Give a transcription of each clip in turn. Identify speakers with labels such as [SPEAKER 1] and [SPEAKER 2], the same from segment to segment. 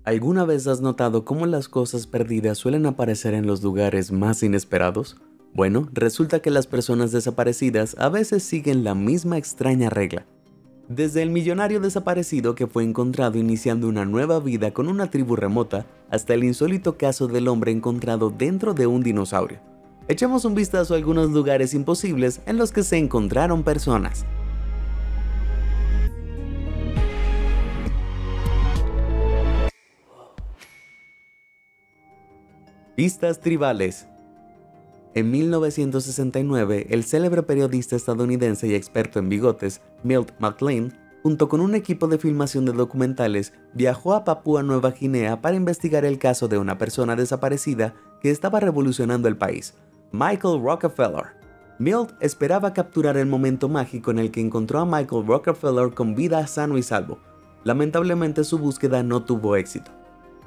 [SPEAKER 1] ¿Alguna vez has notado cómo las cosas perdidas suelen aparecer en los lugares más inesperados? Bueno, resulta que las personas desaparecidas a veces siguen la misma extraña regla. Desde el millonario desaparecido que fue encontrado iniciando una nueva vida con una tribu remota, hasta el insólito caso del hombre encontrado dentro de un dinosaurio. Echemos un vistazo a algunos lugares imposibles en los que se encontraron personas. Pistas tribales. En 1969, el célebre periodista estadounidense y experto en bigotes, Milt McLean, junto con un equipo de filmación de documentales, viajó a Papúa Nueva Guinea para investigar el caso de una persona desaparecida que estaba revolucionando el país, Michael Rockefeller. Milt esperaba capturar el momento mágico en el que encontró a Michael Rockefeller con vida sano y salvo. Lamentablemente su búsqueda no tuvo éxito.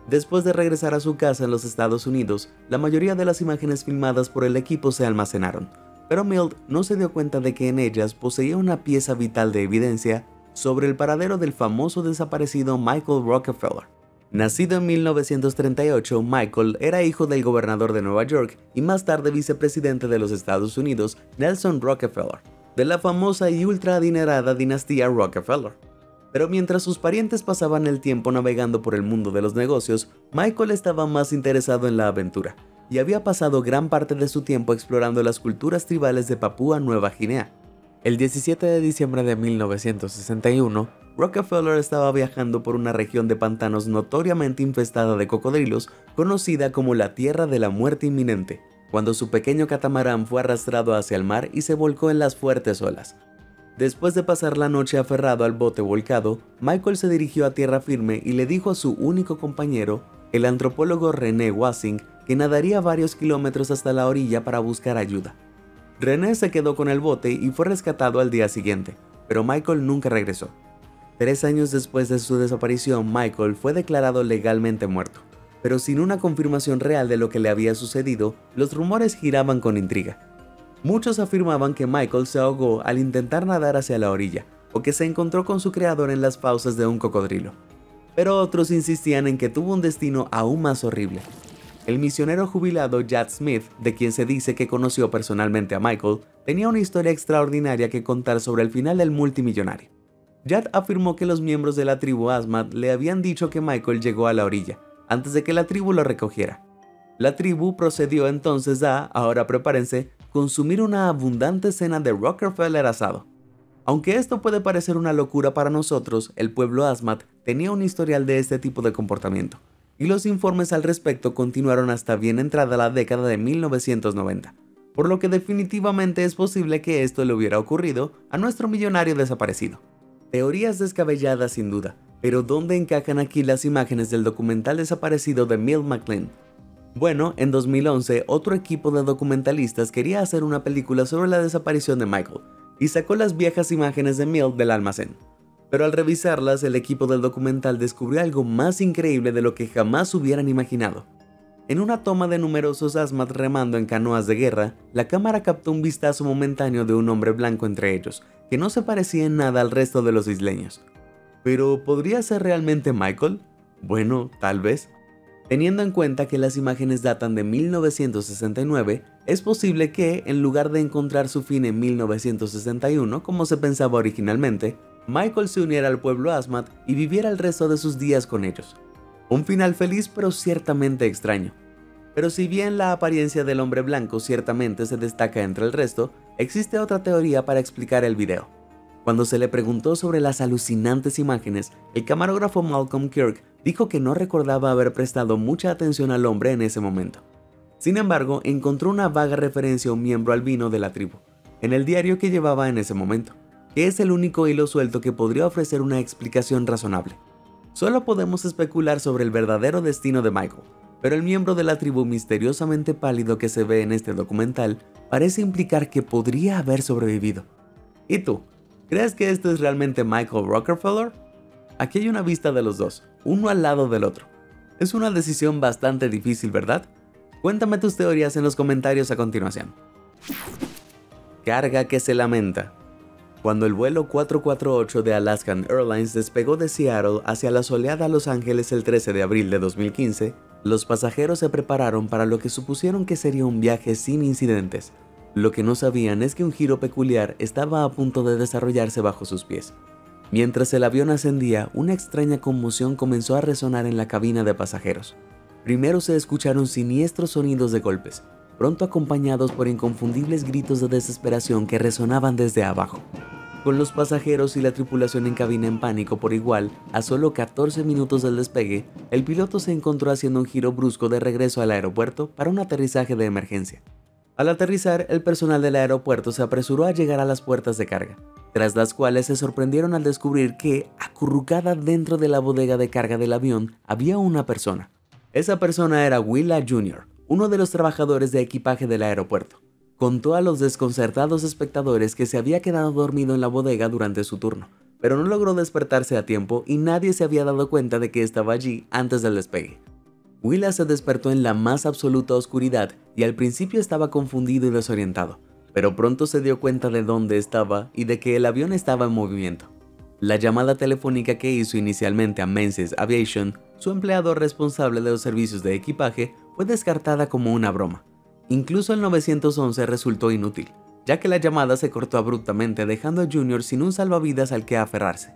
[SPEAKER 1] Después de regresar a su casa en los Estados Unidos, la mayoría de las imágenes filmadas por el equipo se almacenaron, pero Milt no se dio cuenta de que en ellas poseía una pieza vital de evidencia sobre el paradero del famoso desaparecido Michael Rockefeller. Nacido en 1938, Michael era hijo del gobernador de Nueva York y más tarde vicepresidente de los Estados Unidos, Nelson Rockefeller, de la famosa y ultra adinerada dinastía Rockefeller. Pero mientras sus parientes pasaban el tiempo navegando por el mundo de los negocios, Michael estaba más interesado en la aventura, y había pasado gran parte de su tiempo explorando las culturas tribales de Papúa Nueva Guinea. El 17 de diciembre de 1961, Rockefeller estaba viajando por una región de pantanos notoriamente infestada de cocodrilos, conocida como la Tierra de la Muerte Inminente, cuando su pequeño catamarán fue arrastrado hacia el mar y se volcó en las fuertes olas. Después de pasar la noche aferrado al bote volcado, Michael se dirigió a tierra firme y le dijo a su único compañero, el antropólogo René Wassing, que nadaría varios kilómetros hasta la orilla para buscar ayuda. René se quedó con el bote y fue rescatado al día siguiente, pero Michael nunca regresó. 3 años después de su desaparición, Michael fue declarado legalmente muerto, pero sin una confirmación real de lo que le había sucedido, los rumores giraban con intriga. Muchos afirmaban que Michael se ahogó al intentar nadar hacia la orilla, o que se encontró con su creador en las fauces de un cocodrilo. Pero otros insistían en que tuvo un destino aún más horrible. El misionero jubilado Jad Smith, de quien se dice que conoció personalmente a Michael, tenía una historia extraordinaria que contar sobre el final del multimillonario. Jad afirmó que los miembros de la tribu Asmat le habían dicho que Michael llegó a la orilla, antes de que la tribu lo recogiera. La tribu procedió entonces a, ahora prepárense, consumir una abundante cena de Rockefeller asado. Aunque esto puede parecer una locura para nosotros, el pueblo Asmat tenía un historial de este tipo de comportamiento, y los informes al respecto continuaron hasta bien entrada la década de 1990, por lo que definitivamente es posible que esto le hubiera ocurrido a nuestro millonario desaparecido. Teorías descabelladas sin duda, pero ¿dónde encajan aquí las imágenes del documental desaparecido de Milt McLean? Bueno, en 2011, otro equipo de documentalistas quería hacer una película sobre la desaparición de Michael, y sacó las viejas imágenes de Milt del almacén. Pero al revisarlas, el equipo del documental descubrió algo más increíble de lo que jamás hubieran imaginado. En una toma de numerosos Asmat remando en canoas de guerra, la cámara captó un vistazo momentáneo de un hombre blanco entre ellos, que no se parecía en nada al resto de los isleños. ¿Pero podría ser realmente Michael? Bueno, tal vez. Teniendo en cuenta que las imágenes datan de 1969, es posible que, en lugar de encontrar su fin en 1961 como se pensaba originalmente, Michael se uniera al pueblo Asmat y viviera el resto de sus días con ellos. Un final feliz pero ciertamente extraño. Pero si bien la apariencia del hombre blanco ciertamente se destaca entre el resto, existe otra teoría para explicar el video. Cuando se le preguntó sobre las alucinantes imágenes, el camarógrafo Malcolm Kirk dijo que no recordaba haber prestado mucha atención al hombre en ese momento. Sin embargo, encontró una vaga referencia a un miembro albino de la tribu, en el diario que llevaba en ese momento, que es el único hilo suelto que podría ofrecer una explicación razonable. Solo podemos especular sobre el verdadero destino de Michael, pero el miembro de la tribu misteriosamente pálido que se ve en este documental parece implicar que podría haber sobrevivido. ¿Y tú? ¿Crees que este es realmente Michael Rockefeller? Aquí hay una vista de los dos, uno al lado del otro. Es una decisión bastante difícil, ¿verdad? Cuéntame tus teorías en los comentarios a continuación. Carga que se lamenta. Cuando el vuelo 448 de Alaskan Airlines despegó de Seattle hacia la soleada Los Ángeles el 13 de abril de 2015, los pasajeros se prepararon para lo que supusieron que sería un viaje sin incidentes. Lo que no sabían es que un giro peculiar estaba a punto de desarrollarse bajo sus pies. Mientras el avión ascendía, una extraña conmoción comenzó a resonar en la cabina de pasajeros. Primero se escucharon siniestros sonidos de golpes, pronto acompañados por inconfundibles gritos de desesperación que resonaban desde abajo. Con los pasajeros y la tripulación en cabina en pánico por igual, a solo 14 minutos del despegue, el piloto se encontró haciendo un giro brusco de regreso al aeropuerto para un aterrizaje de emergencia. Al aterrizar, el personal del aeropuerto se apresuró a llegar a las puertas de carga, tras las cuales se sorprendieron al descubrir que, acurrucada dentro de la bodega de carga del avión, había una persona. Esa persona era Willa Jr., uno de los trabajadores de equipaje del aeropuerto. Contó a los desconcertados espectadores que se había quedado dormido en la bodega durante su turno, pero no logró despertarse a tiempo y nadie se había dado cuenta de que estaba allí antes del despegue. Willa se despertó en la más absoluta oscuridad y al principio estaba confundido y desorientado, pero pronto se dio cuenta de dónde estaba y de que el avión estaba en movimiento. La llamada telefónica que hizo inicialmente a Menzies Aviation, su empleador responsable de los servicios de equipaje, fue descartada como una broma. Incluso el 911 resultó inútil, ya que la llamada se cortó abruptamente dejando a Junior sin un salvavidas al que aferrarse.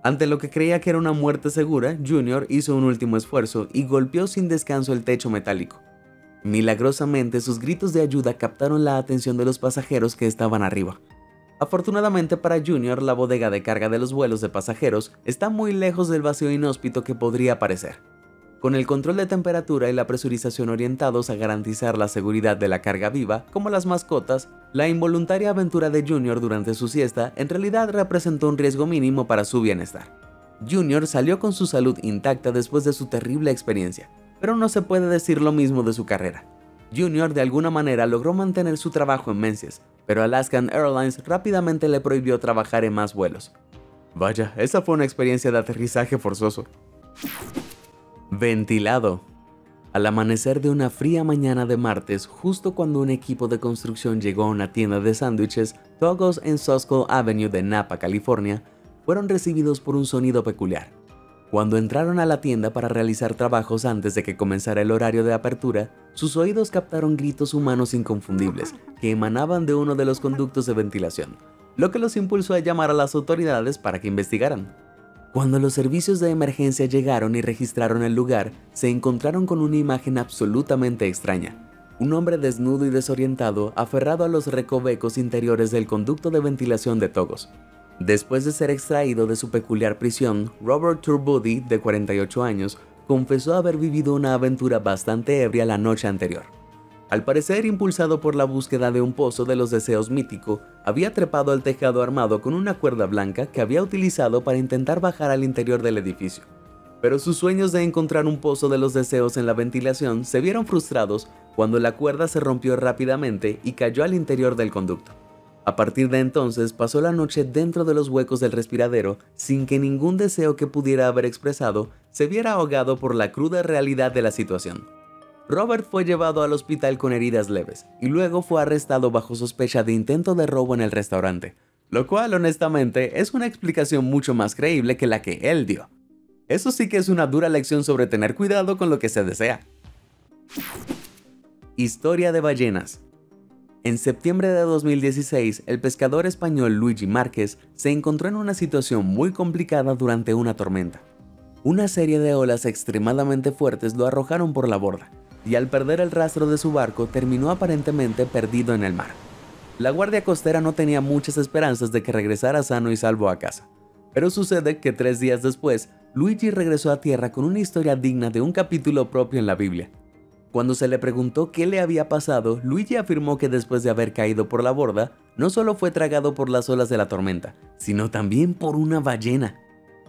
[SPEAKER 1] Ante lo que creía que era una muerte segura, Junior hizo un último esfuerzo y golpeó sin descanso el techo metálico. Milagrosamente, sus gritos de ayuda captaron la atención de los pasajeros que estaban arriba. Afortunadamente para Junior, la bodega de carga de los vuelos de pasajeros está muy lejos del vacío inhóspito que podría parecer. Con el control de temperatura y la presurización orientados a garantizar la seguridad de la carga viva, como las mascotas, la involuntaria aventura de Junior durante su siesta en realidad representó un riesgo mínimo para su bienestar. Junior salió con su salud intacta después de su terrible experiencia, pero no se puede decir lo mismo de su carrera. Junior de alguna manera logró mantener su trabajo en Menzies, pero Alaskan Airlines rápidamente le prohibió trabajar en más vuelos. Vaya, esa fue una experiencia de aterrizaje forzoso. Ventilado. Al amanecer de una fría mañana de martes, justo cuando un equipo de construcción llegó a una tienda de sándwiches, Toggos en Sosco Avenue de Napa, California, fueron recibidos por un sonido peculiar. Cuando entraron a la tienda para realizar trabajos antes de que comenzara el horario de apertura, sus oídos captaron gritos humanos inconfundibles que emanaban de uno de los conductos de ventilación, lo que los impulsó a llamar a las autoridades para que investigaran. Cuando los servicios de emergencia llegaron y registraron el lugar, se encontraron con una imagen absolutamente extraña. Un hombre desnudo y desorientado aferrado a los recovecos interiores del conducto de ventilación de Toggos. Después de ser extraído de su peculiar prisión, Robert Turbody, de 48 años, confesó haber vivido una aventura bastante ebria la noche anterior. Al parecer, impulsado por la búsqueda de un pozo de los deseos mítico, había trepado al tejado armado con una cuerda blanca que había utilizado para intentar bajar al interior del edificio. Pero sus sueños de encontrar un pozo de los deseos en la ventilación se vieron frustrados cuando la cuerda se rompió rápidamente y cayó al interior del conducto. A partir de entonces pasó la noche dentro de los huecos del respiradero sin que ningún deseo que pudiera haber expresado se viera ahogado por la cruda realidad de la situación. Robert fue llevado al hospital con heridas leves y luego fue arrestado bajo sospecha de intento de robo en el restaurante, lo cual honestamente es una explicación mucho más creíble que la que él dio. Eso sí que es una dura lección sobre tener cuidado con lo que se desea. Historia de ballenas. En septiembre de 2016, el pescador español Luigi Márquez se encontró en una situación muy complicada durante una tormenta. Una serie de olas extremadamente fuertes lo arrojaron por la borda, y al perder el rastro de su barco terminó aparentemente perdido en el mar. La guardia costera no tenía muchas esperanzas de que regresara sano y salvo a casa, pero sucede que 3 días después, Luigi regresó a tierra con una historia digna de un capítulo propio en la Biblia. Cuando se le preguntó qué le había pasado, Luigi afirmó que después de haber caído por la borda, no solo fue tragado por las olas de la tormenta, sino también por una ballena.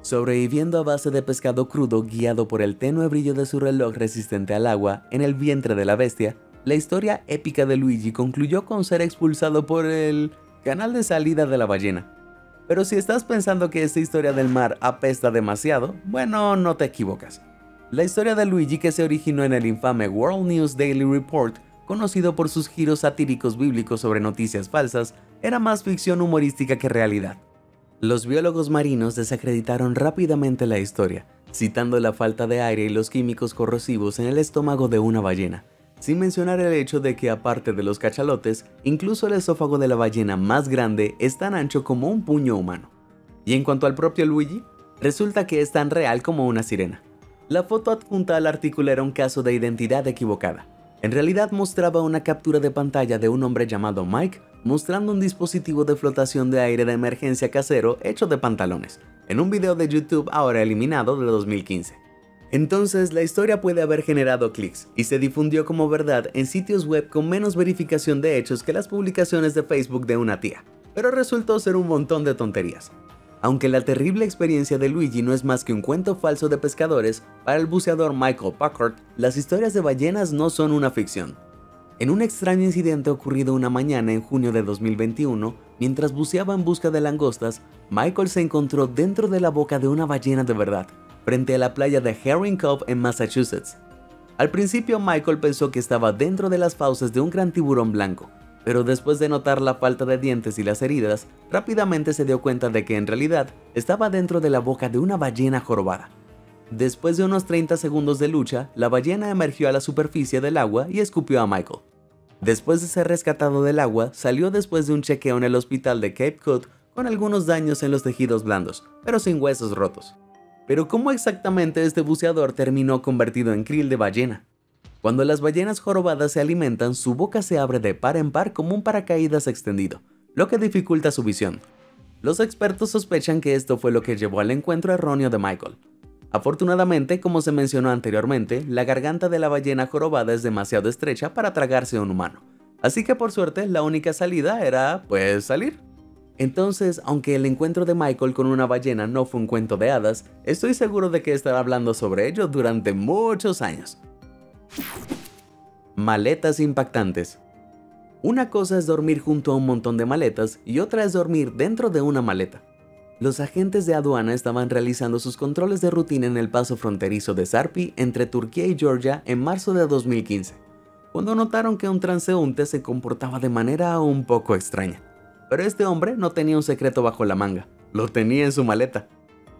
[SPEAKER 1] Sobreviviendo a base de pescado crudo guiado por el tenue brillo de su reloj resistente al agua en el vientre de la bestia, la historia épica de Luigi concluyó con ser expulsado por el canal de salida de la ballena. Pero si estás pensando que esta historia del mar apesta demasiado, bueno, no te equivocas. La historia de Luigi, que se originó en el infame World News Daily Report, conocido por sus giros satíricos bíblicos sobre noticias falsas, era más ficción humorística que realidad. Los biólogos marinos desacreditaron rápidamente la historia, citando la falta de aire y los químicos corrosivos en el estómago de una ballena, sin mencionar el hecho de que aparte de los cachalotes, incluso el esófago de la ballena más grande es tan ancho como un puño humano. Y en cuanto al propio Luigi, resulta que es tan real como una sirena. La foto adjunta al artículo era un caso de identidad equivocada. En realidad mostraba una captura de pantalla de un hombre llamado Mike mostrando un dispositivo de flotación de aire de emergencia casero hecho de pantalones, en un video de YouTube ahora eliminado de 2015. Entonces la historia puede haber generado clics y se difundió como verdad en sitios web con menos verificación de hechos que las publicaciones de Facebook de una tía, pero resultó ser un montón de tonterías. Aunque la terrible experiencia de Luigi no es más que un cuento falso de pescadores, para el buceador Michael Packard, las historias de ballenas no son una ficción. En un extraño incidente ocurrido una mañana en junio de 2021, mientras buceaba en busca de langostas, Michael se encontró dentro de la boca de una ballena de verdad, frente a la playa de Herring Cove en Massachusetts. Al principio Michael pensó que estaba dentro de las fauces de un gran tiburón blanco, pero después de notar la falta de dientes y las heridas, rápidamente se dio cuenta de que en realidad estaba dentro de la boca de una ballena jorobada. Después de unos 30 segundos de lucha, la ballena emergió a la superficie del agua y escupió a Michael. Después de ser rescatado del agua, salió después de un chequeo en el hospital de Cape Cod con algunos daños en los tejidos blandos, pero sin huesos rotos. Pero ¿cómo exactamente este buceador terminó convertido en krill de ballena? Cuando las ballenas jorobadas se alimentan, su boca se abre de par en par como un paracaídas extendido, lo que dificulta su visión. Los expertos sospechan que esto fue lo que llevó al encuentro erróneo de Michael. Afortunadamente, como se mencionó anteriormente, la garganta de la ballena jorobada es demasiado estrecha para tragarse a un humano, así que por suerte la única salida era, pues, salir. Entonces, aunque el encuentro de Michael con una ballena no fue un cuento de hadas, estoy seguro de que estará hablando sobre ello durante muchos años. Maletas impactantes. Una cosa es dormir junto a un montón de maletas y otra es dormir dentro de una maleta. Los agentes de aduana estaban realizando sus controles de rutina en el paso fronterizo de Sarpi entre Turquía y Georgia en marzo de 2015, cuando notaron que un transeúnte se comportaba de manera un poco extraña. Pero este hombre no tenía un secreto bajo la manga, lo tenía en su maleta.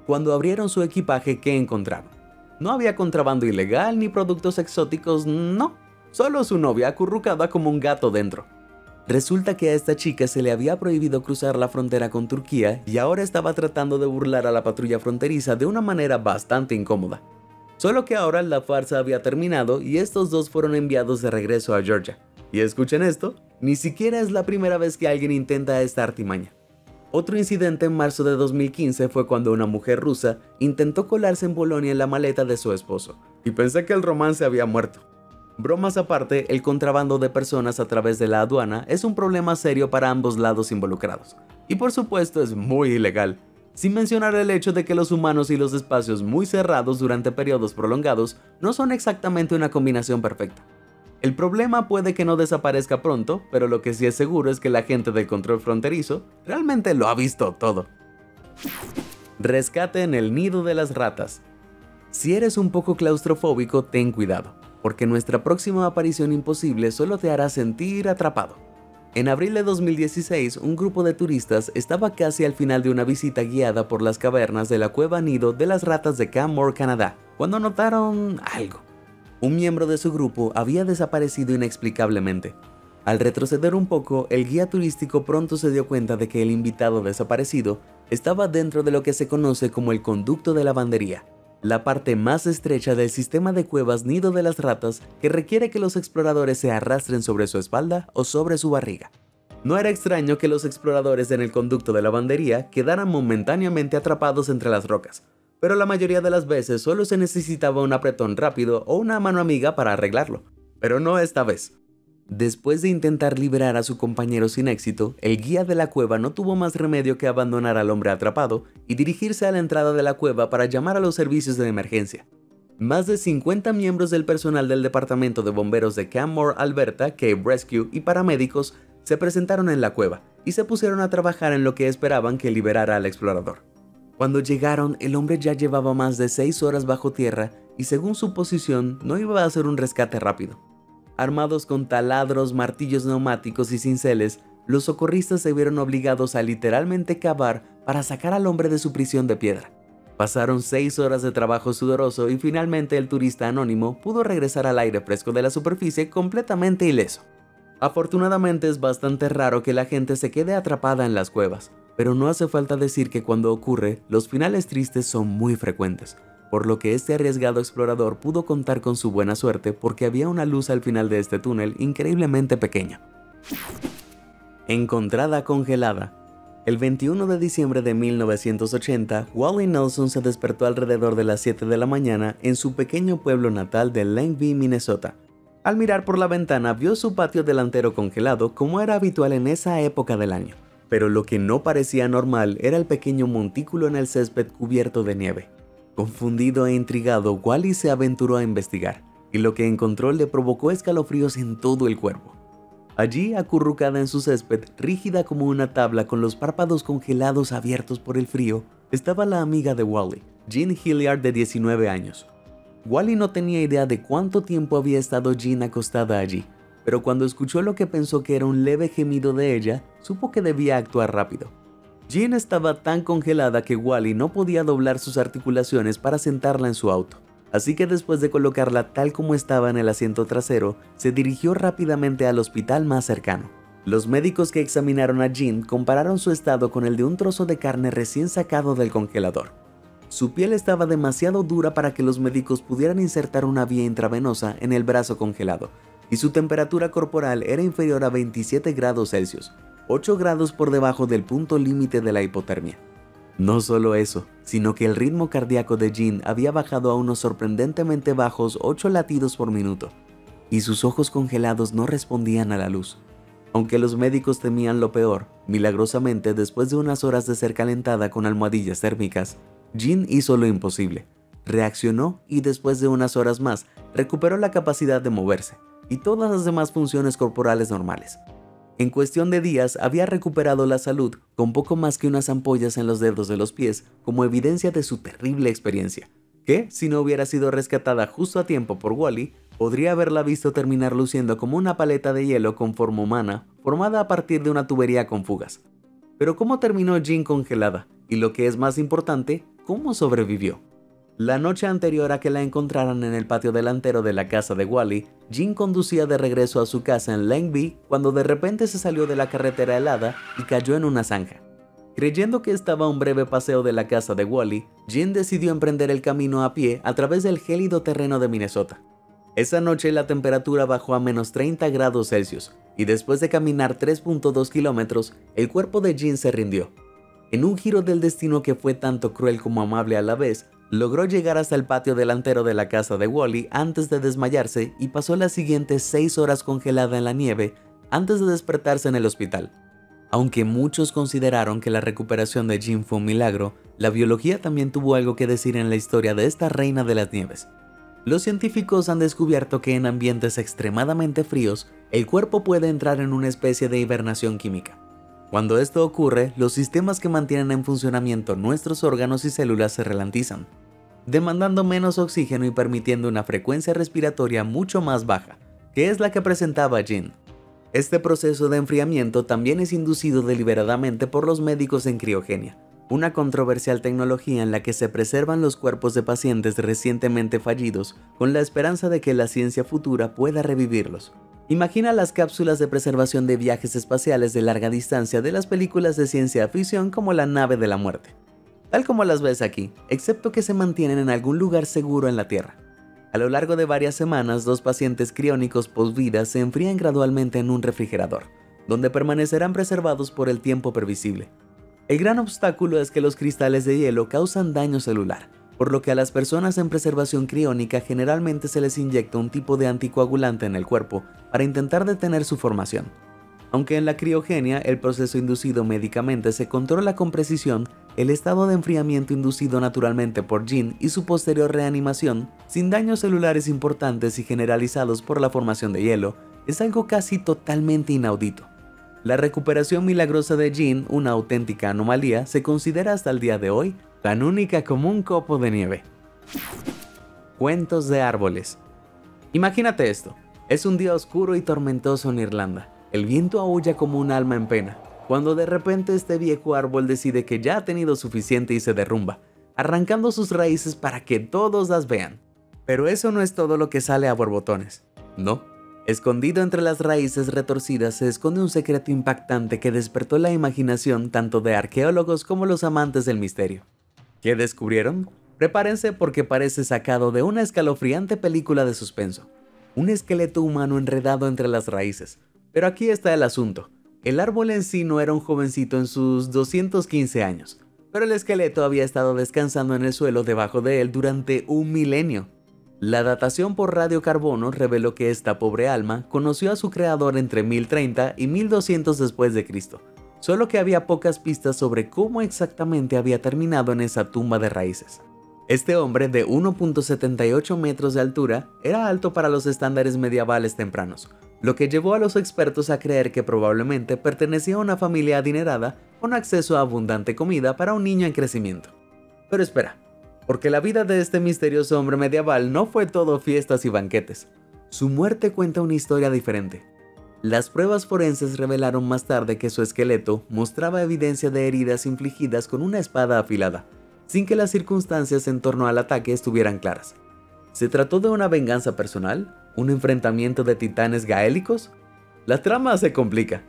[SPEAKER 1] Cuando abrieron su equipaje, ¿qué encontraron? No había contrabando ilegal ni productos exóticos, no, solo su novia acurrucada como un gato dentro. Resulta que a esta chica se le había prohibido cruzar la frontera con Turquía y ahora estaba tratando de burlar a la patrulla fronteriza de una manera bastante incómoda. Solo que ahora la farsa había terminado y estos dos fueron enviados de regreso a Georgia. Y escuchen esto, ni siquiera es la primera vez que alguien intenta esta artimaña. Otro incidente en marzo de 2015 fue cuando una mujer rusa intentó colarse en Polonia en la maleta de su esposo, y pensé que el romance había muerto. Bromas aparte, el contrabando de personas a través de la aduana es un problema serio para ambos lados involucrados, y por supuesto es muy ilegal, sin mencionar el hecho de que los humanos y los espacios muy cerrados durante periodos prolongados no son exactamente una combinación perfecta. El problema puede que no desaparezca pronto, pero lo que sí es seguro es que la gente del control fronterizo realmente lo ha visto todo. Rescate en el nido de las ratas. Si eres un poco claustrofóbico, ten cuidado, porque nuestra próxima aparición imposible solo te hará sentir atrapado. En abril de 2016, un grupo de turistas estaba casi al final de una visita guiada por las cavernas de la cueva nido de las ratas de Canmore, Canadá, cuando notaron algo. Un miembro de su grupo había desaparecido inexplicablemente. Al retroceder un poco, el guía turístico pronto se dio cuenta de que el invitado desaparecido estaba dentro de lo que se conoce como el conducto de lavandería, la parte más estrecha del sistema de cuevas nido de las ratas que requiere que los exploradores se arrastren sobre su espalda o sobre su barriga. No era extraño que los exploradores en el conducto de lavandería quedaran momentáneamente atrapados entre las rocas, pero la mayoría de las veces solo se necesitaba un apretón rápido o una mano amiga para arreglarlo, pero no esta vez. Después de intentar liberar a su compañero sin éxito, el guía de la cueva no tuvo más remedio que abandonar al hombre atrapado y dirigirse a la entrada de la cueva para llamar a los servicios de emergencia. Más de 50 miembros del personal del departamento de bomberos de Canmore, Alberta, Cape Rescue y paramédicos se presentaron en la cueva y se pusieron a trabajar en lo que esperaban que liberara al explorador. Cuando llegaron, el hombre ya llevaba más de 6 horas bajo tierra y según su posición no iba a ser un rescate rápido. Armados con taladros, martillos neumáticos y cinceles, los socorristas se vieron obligados a literalmente cavar para sacar al hombre de su prisión de piedra. Pasaron 6 horas de trabajo sudoroso y finalmente el turista anónimo pudo regresar al aire fresco de la superficie completamente ileso. Afortunadamente es bastante raro que la gente se quede atrapada en las cuevas, pero no hace falta decir que cuando ocurre, los finales tristes son muy frecuentes, por lo que este arriesgado explorador pudo contar con su buena suerte porque había una luz al final de este túnel increíblemente pequeña. Encontrada congelada. El 21 de diciembre de 1980, Wally Nelson se despertó alrededor de las 7 de la mañana en su pequeño pueblo natal de Langby, Minnesota. Al mirar por la ventana vio su patio delantero congelado como era habitual en esa época del año, pero lo que no parecía normal era el pequeño montículo en el césped cubierto de nieve. Confundido e intrigado, Wally se aventuró a investigar, y lo que encontró le provocó escalofríos en todo el cuerpo. Allí, acurrucada en su césped, rígida como una tabla con los párpados congelados abiertos por el frío, estaba la amiga de Wally, Jean Hilliard, de 19 años. Wally no tenía idea de cuánto tiempo había estado Jean acostada allí, pero cuando escuchó lo que pensó que era un leve gemido de ella, supo que debía actuar rápido. Jean estaba tan congelada que Wally no podía doblar sus articulaciones para sentarla en su auto. Así que después de colocarla tal como estaba en el asiento trasero, se dirigió rápidamente al hospital más cercano. Los médicos que examinaron a Jean compararon su estado con el de un trozo de carne recién sacado del congelador. Su piel estaba demasiado dura para que los médicos pudieran insertar una vía intravenosa en el brazo congelado, y su temperatura corporal era inferior a 27 grados Celsius, 8 grados por debajo del punto límite de la hipotermia. No solo eso, sino que el ritmo cardíaco de Jean había bajado a unos sorprendentemente bajos 8 latidos por minuto, y sus ojos congelados no respondían a la luz. Aunque los médicos temían lo peor, milagrosamente después de unas horas de ser calentada con almohadillas térmicas, Jean hizo lo imposible. Reaccionó y después de unas horas más recuperó la capacidad de moverse y todas las demás funciones corporales normales. En cuestión de días había recuperado la salud con poco más que unas ampollas en los dedos de los pies como evidencia de su terrible experiencia, que, si no hubiera sido rescatada justo a tiempo por Wally, podría haberla visto terminar luciendo como una paleta de hielo con forma humana, formada a partir de una tubería con fugas. Pero ¿cómo terminó Jean congelada? Y lo que es más importante, ¿cómo sobrevivió? La noche anterior a que la encontraran en el patio delantero de la casa de Wally, Jean conducía de regreso a su casa en Langby cuando de repente se salió de la carretera helada y cayó en una zanja. Creyendo que estaba a un breve paseo de la casa de Wally, Jean decidió emprender el camino a pie a través del gélido terreno de Minnesota. Esa noche la temperatura bajó a menos 30 grados Celsius y después de caminar 3.2 kilómetros, el cuerpo de Jean se rindió. En un giro del destino que fue tanto cruel como amable a la vez, logró llegar hasta el patio delantero de la casa de Wally antes de desmayarse y pasó las siguientes 6 horas congelada en la nieve antes de despertarse en el hospital. Aunque muchos consideraron que la recuperación de Jean fue un milagro, la biología también tuvo algo que decir en la historia de esta reina de las nieves. Los científicos han descubierto que en ambientes extremadamente fríos, el cuerpo puede entrar en una especie de hibernación química. Cuando esto ocurre, los sistemas que mantienen en funcionamiento nuestros órganos y células se ralentizan, demandando menos oxígeno y permitiendo una frecuencia respiratoria mucho más baja, que es la que presentaba Jean. Este proceso de enfriamiento también es inducido deliberadamente por los médicos en criogenia, una controversial tecnología en la que se preservan los cuerpos de pacientes recientemente fallidos con la esperanza de que la ciencia futura pueda revivirlos. Imagina las cápsulas de preservación de viajes espaciales de larga distancia de las películas de ciencia ficción como La nave de la muerte, tal como las ves aquí, excepto que se mantienen en algún lugar seguro en la Tierra. A lo largo de varias semanas, 2 pacientes criónicos post-vida se enfrían gradualmente en un refrigerador, donde permanecerán preservados por el tiempo previsible. El gran obstáculo es que los cristales de hielo causan daño celular, por lo que a las personas en preservación criónica generalmente se les inyecta un tipo de anticoagulante en el cuerpo para intentar detener su formación. Aunque en la criogenia el proceso inducido médicamente se controla con precisión, el estado de enfriamiento inducido naturalmente por Jean y su posterior reanimación, sin daños celulares importantes y generalizados por la formación de hielo, es algo casi totalmente inaudito. La recuperación milagrosa de Jean, una auténtica anomalía, se considera hasta el día de hoy tan única como un copo de nieve. Cuentos de árboles. Imagínate esto. Es un día oscuro y tormentoso en Irlanda. El viento aúlla como un alma en pena, cuando de repente este viejo árbol decide que ya ha tenido suficiente y se derrumba, arrancando sus raíces para que todos las vean. Pero eso no es todo lo que sale a borbotones. No. Escondido entre las raíces retorcidas se esconde un secreto impactante que despertó la imaginación tanto de arqueólogos como los amantes del misterio. ¿Qué descubrieron? Prepárense porque parece sacado de una escalofriante película de suspenso. Un esqueleto humano enredado entre las raíces. Pero aquí está el asunto. El árbol en sí no era un jovencito en sus 215 años, pero el esqueleto había estado descansando en el suelo debajo de él durante un milenio. La datación por radiocarbono reveló que esta pobre alma conoció a su creador entre 1030 y 1200 después de Cristo, solo que había pocas pistas sobre cómo exactamente había terminado en esa tumba de raíces. Este hombre de 1.78 metros de altura era alto para los estándares medievales tempranos, lo que llevó a los expertos a creer que probablemente pertenecía a una familia adinerada con acceso a abundante comida para un niño en crecimiento. Pero espera, porque la vida de este misterioso hombre medieval no fue todo fiestas y banquetes. Su muerte cuenta una historia diferente. Las pruebas forenses revelaron más tarde que su esqueleto mostraba evidencia de heridas infligidas con una espada afilada, sin que las circunstancias en torno al ataque estuvieran claras. ¿Se trató de una venganza personal? ¿Un enfrentamiento de titanes gaélicos? La trama se complica.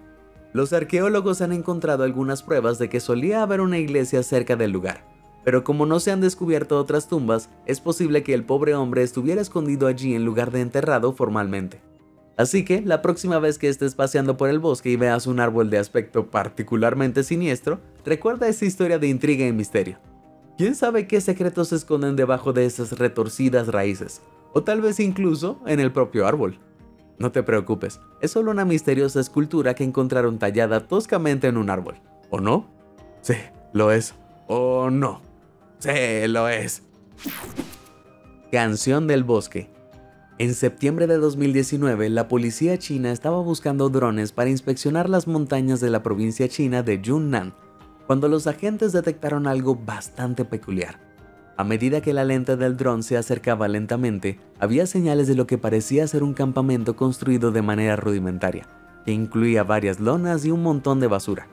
[SPEAKER 1] Los arqueólogos han encontrado algunas pruebas de que solía haber una iglesia cerca del lugar, pero como no se han descubierto otras tumbas, es posible que el pobre hombre estuviera escondido allí en lugar de enterrado formalmente. Así que, la próxima vez que estés paseando por el bosque y veas un árbol de aspecto particularmente siniestro, recuerda esa historia de intriga y misterio. ¿Quién sabe qué secretos se esconden debajo de esas retorcidas raíces? O tal vez incluso en el propio árbol. No te preocupes, es solo una misteriosa escultura que encontraron tallada toscamente en un árbol. ¿O no? Sí, lo es. ¿O no? Sí, lo es. Canción del bosque. En septiembre de 2019, la policía china estaba buscando drones para inspeccionar las montañas de la provincia china de Yunnan, cuando los agentes detectaron algo bastante peculiar. A medida que la lente del dron se acercaba lentamente, había señales de lo que parecía ser un campamento construido de manera rudimentaria, que incluía varias lonas y un montón de basura.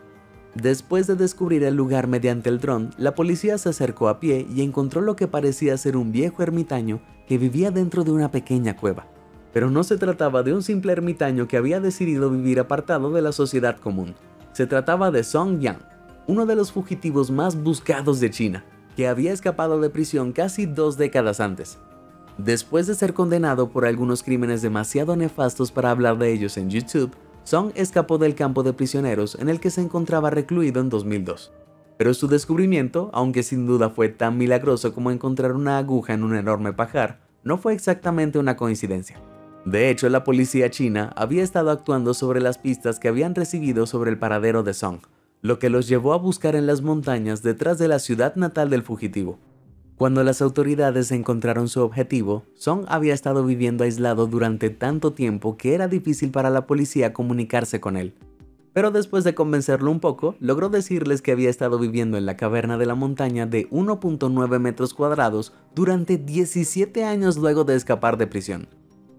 [SPEAKER 1] Después de descubrir el lugar mediante el dron, la policía se acercó a pie y encontró lo que parecía ser un viejo ermitaño que vivía dentro de una pequeña cueva. Pero no se trataba de un simple ermitaño que había decidido vivir apartado de la sociedad común. Se trataba de Song Yang, uno de los fugitivos más buscados de China, que había escapado de prisión casi 2 décadas antes. Después de ser condenado por algunos crímenes demasiado nefastos para hablar de ellos en YouTube, Song escapó del campo de prisioneros en el que se encontraba recluido en 2002. Pero su descubrimiento, aunque sin duda fue tan milagroso como encontrar una aguja en un enorme pajar, no fue exactamente una coincidencia. De hecho, la policía china había estado actuando sobre las pistas que habían recibido sobre el paradero de Song, lo que los llevó a buscar en las montañas detrás de la ciudad natal del fugitivo. Cuando las autoridades encontraron su objetivo, Song había estado viviendo aislado durante tanto tiempo que era difícil para la policía comunicarse con él. Pero después de convencerlo un poco, logró decirles que había estado viviendo en la caverna de la montaña de 1.9 metros cuadrados durante 17 años luego de escapar de prisión.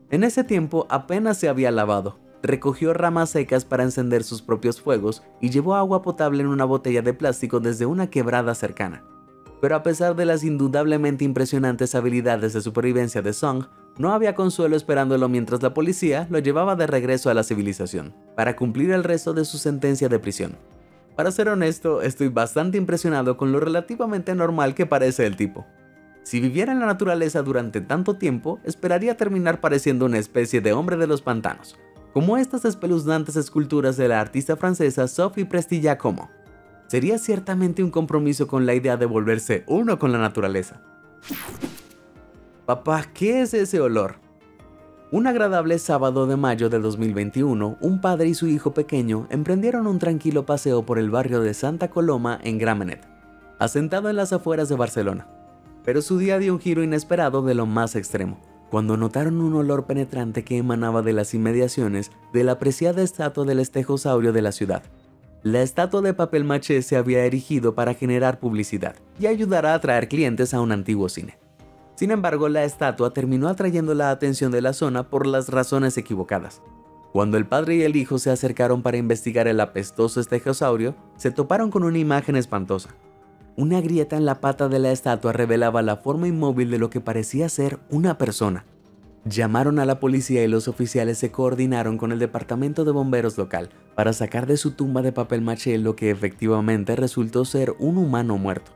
[SPEAKER 1] En ese tiempo apenas se había lavado. Recogió ramas secas para encender sus propios fuegos y llevó agua potable en una botella de plástico desde una quebrada cercana. Pero a pesar de las indudablemente impresionantes habilidades de supervivencia de Song, no había consuelo esperándolo mientras la policía lo llevaba de regreso a la civilización, para cumplir el resto de su sentencia de prisión. Para ser honesto, estoy bastante impresionado con lo relativamente normal que parece el tipo. Si viviera en la naturaleza durante tanto tiempo, esperaría terminar pareciendo una especie de hombre de los pantanos, como estas espeluznantes esculturas de la artista francesa Sophie Prestigiacomo. Sería ciertamente un compromiso con la idea de volverse uno con la naturaleza. Papá, ¿qué es ese olor? Un agradable sábado de mayo de 2021, un padre y su hijo pequeño emprendieron un tranquilo paseo por el barrio de Santa Coloma en Gramenet, asentado en las afueras de Barcelona. Pero su día dio un giro inesperado de lo más extremo, cuando notaron un olor penetrante que emanaba de las inmediaciones de la apreciada estatua del estegosaurio de la ciudad. La estatua de papel maché se había erigido para generar publicidad y ayudar a atraer clientes a un antiguo cine. Sin embargo, la estatua terminó atrayendo la atención de la zona por las razones equivocadas. Cuando el padre y el hijo se acercaron para investigar el apestoso estegosaurio, se toparon con una imagen espantosa. Una grieta en la pata de la estatua revelaba la forma inmóvil de lo que parecía ser una persona. Llamaron a la policía y los oficiales se coordinaron con el departamento de bomberos local para sacar de su tumba de papel maché lo que efectivamente resultó ser un humano muerto.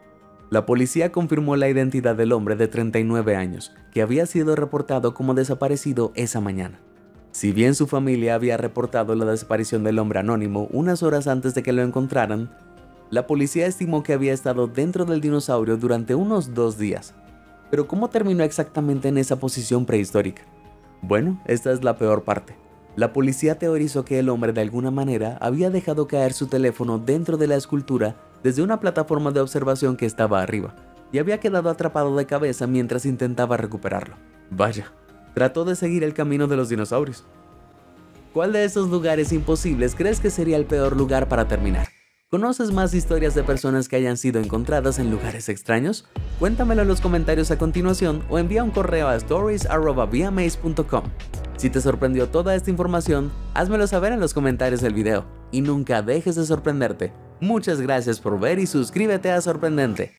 [SPEAKER 1] La policía confirmó la identidad del hombre de 39 años, que había sido reportado como desaparecido esa mañana. Si bien su familia había reportado la desaparición del hombre anónimo unas horas antes de que lo encontraran, la policía estimó que había estado dentro del dinosaurio durante unos 2 días. Pero ¿cómo terminó exactamente en esa posición prehistórica? Bueno, esta es la peor parte. La policía teorizó que el hombre de alguna manera había dejado caer su teléfono dentro de la escultura desde una plataforma de observación que estaba arriba, y había quedado atrapado de cabeza mientras intentaba recuperarlo. Vaya, trató de seguir el camino de los dinosaurios. ¿Cuál de estos lugares imposibles crees que sería el peor lugar para terminar? ¿Conoces más historias de personas que hayan sido encontradas en lugares extraños? Cuéntamelo en los comentarios a continuación o envía un correo a stories@viamaze.com. Si te sorprendió toda esta información, házmelo saber en los comentarios del video y nunca dejes de sorprenderte. Muchas gracias por ver y suscríbete a Sorprendente.